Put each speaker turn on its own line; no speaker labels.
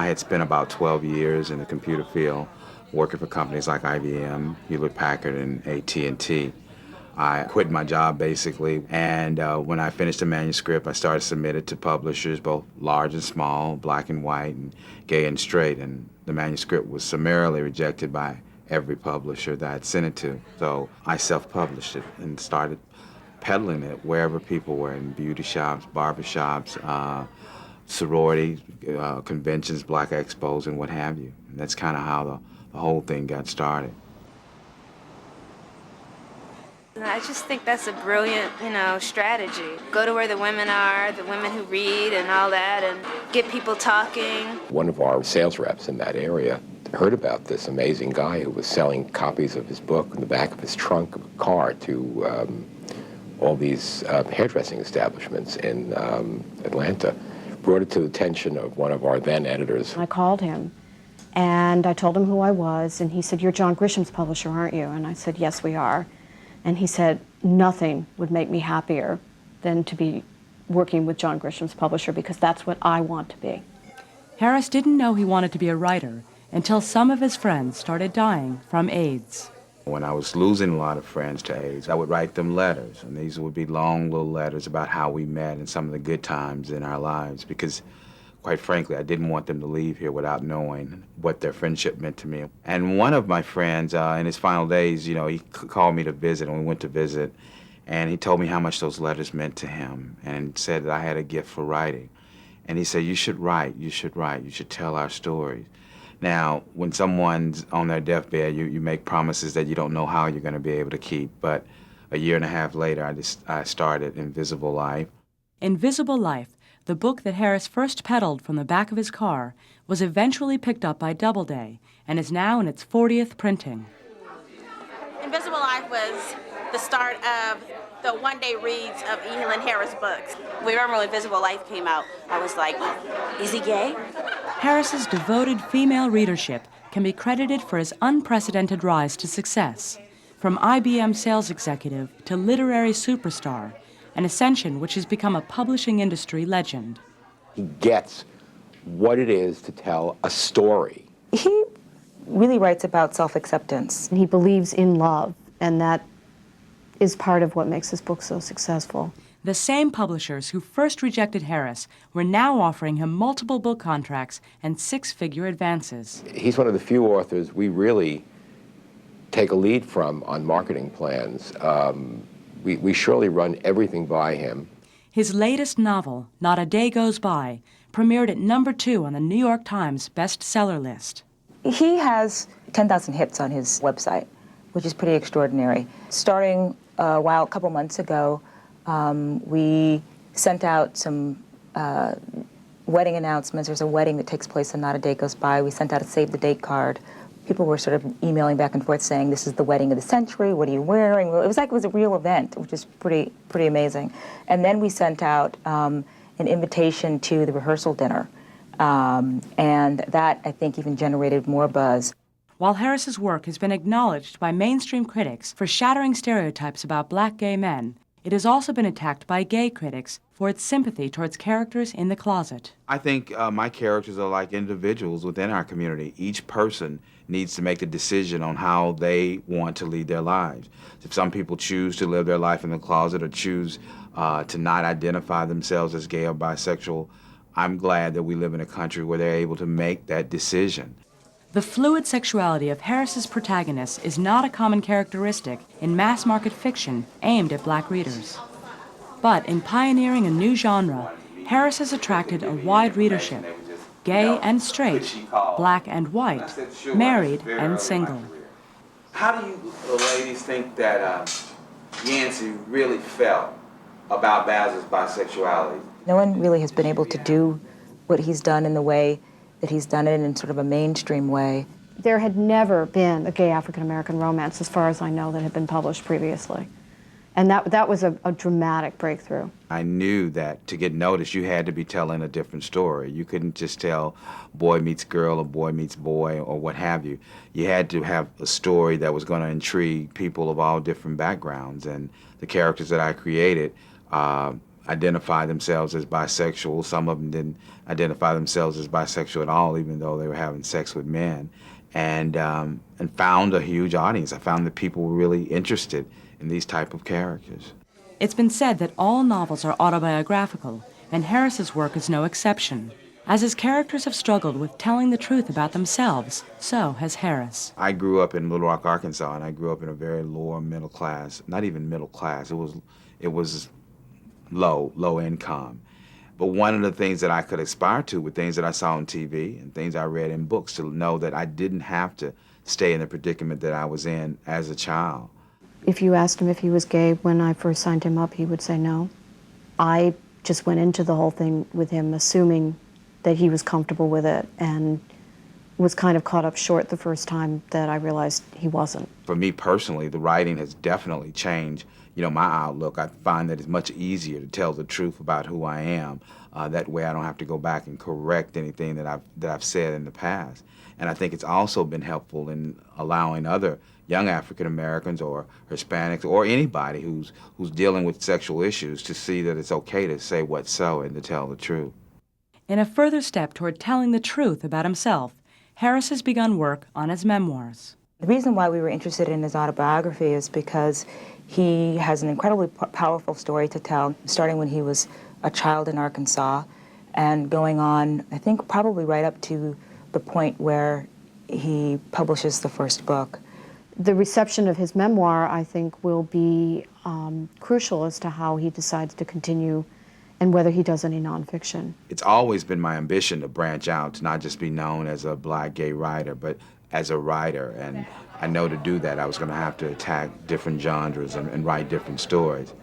I had spent about 12 years in the computer field working for companies like IBM, Hewlett-Packard, and AT&T. I quit my job basically, and when I finished the manuscript, I started to submit it to publishers, both large and small, black and white, and gay and straight, and the manuscript was summarily rejected by every publisher that I'd sent it to. So I self-published it and started peddling it wherever people were, in beauty shops, barber shops, sorority conventions, black expos, and what have you. And that's kind of how the whole thing got started.
I just think that's a brilliant, strategy. Go to where the women are, the women who read and all that, and get people talking.
One of our sales reps in that area heard about this amazing guy who was selling copies of his book in the back of his trunk of a car to all these hairdressing establishments in Atlanta. Brought it to the attention of one of our then editors.
I called him, and I told him who I was, and he said, "You're John Grisham's publisher, aren't you?" And I said, "Yes, we are." And he said, "Nothing would make me happier than to be working with John Grisham's publisher, because that's what I want to be."
Harris didn't know he wanted to be a writer until some of his friends started dying from AIDS.
When I was losing a lot of friends to AIDS, I would write them letters, and these would be long little letters about how we met and some of the good times in our lives, because quite frankly, I didn't want them to leave here without knowing what their friendship meant to me. And one of my friends, in his final days, he called me to visit, and we went to visit, and he told me how much those letters meant to him, and said that I had a gift for writing. And he said, you should write, you should tell our stories. Now, when someone's on their deathbed, you make promises that you don't know how you're going to be able to keep. But a year and a half later, I started Invisible Life.
Invisible Life, the book that Harris first peddled from the back of his car, was eventually picked up by Doubleday and is now in its 40th printing.
Invisible Life was the start of the one-day reads of Lynn Harris books. We remember when Invisible Life came out, I was like, is he gay?
Harris's devoted female readership can be credited for his unprecedented rise to success. From IBM sales executive to literary superstar, an ascension which has become a publishing industry legend.
He gets what it is to tell a story.
He really writes about self-acceptance.
He believes in love, and that is part of what makes his book so successful.
The same publishers who first rejected Harris were now offering him multiple book contracts and six-figure advances.
He's one of the few authors we really take a lead from on marketing plans. We surely run everything by him.
His latest novel, Not a Day Goes By, premiered at #2 on the New York Times bestseller list.
He has 10,000 hits on his website, which is pretty extraordinary. Starting a couple months ago, we sent out some wedding announcements. There's a wedding that takes place and Not a Day Goes By. We sent out a save the date card. People were sort of emailing back and forth saying, this is the wedding of the century, what are you wearing? It was like it was a real event, which is pretty amazing. And then we sent out an invitation to the rehearsal dinner. And that, I think, even generated more buzz.
While Harris's work has been acknowledged by mainstream critics for shattering stereotypes about black gay men, it has also been attacked by gay critics for its sympathy towards characters in the closet.
I think my characters are like individuals within our community. Each person needs to make a decision on how they want to lead their lives. If some people choose to live their life in the closet or choose to not identify themselves as gay or bisexual, I'm glad that we live in a country where they're able to make that decision.
The fluid sexuality of Harris's protagonists is not a common characteristic in mass-market fiction aimed at black readers. But in pioneering a new genre, Harris has attracted a wide readership, gay and straight, black and white, married and single.
How do you ladies think that Yancey really felt about Baz's bisexuality?
No one really has been able to do what he's done in the way that he's done it in sort of a mainstream way.
There had never been a gay African-American romance, as far as I know, that had been published previously. And that was a dramatic breakthrough.
I knew that to get noticed, you had to be telling a different story. You couldn't just tell boy meets girl or boy meets boy or what have you. You had to have a story that was going to intrigue people of all different backgrounds. And the characters that I created identify themselves as bisexual. Some of them didn't identify themselves as bisexual at all, even though they were having sex with men, and found a huge audience. I found that people were really interested in these type of characters.
It's been said that all novels are autobiographical, and Harris's work is no exception. As his characters have struggled with telling the truth about themselves, so has Harris.
I grew up in Little Rock, Arkansas, and I grew up in a very lower middle class, not even middle class, it was low income. But one of the things that I could aspire to were things that I saw on TV and things I read in books, to know that I didn't have to stay in the predicament that I was in as a child.
If you asked him if he was gay when I first signed him up, he would say no. I just went into the whole thing with him assuming that he was comfortable with it, and was kind of caught up short the first time that I realized he wasn't.
For me personally, the writing has definitely changed, my outlook. I find that it's much easier to tell the truth about who I am. That way I don't have to go back and correct anything that I've said in the past. And I think it's also been helpful in allowing other young African Americans or Hispanics or anybody who's dealing with sexual issues to see that it's okay to say what's so and to tell the truth.
In a further step toward telling the truth about himself, Harris has begun work on his memoirs.
The reason why we were interested in his autobiography is because he has an incredibly powerful story to tell, starting when he was a child in Arkansas and going on, I think, probably right up to the point where he publishes the first book.
The reception of his memoir, I think, will be crucial as to how he decides to continue and whether he does any nonfiction.
It's always been my ambition to branch out, to not just be known as a Black gay writer, but as a writer. And I know to do that I was going to have to attack different genres and write different stories.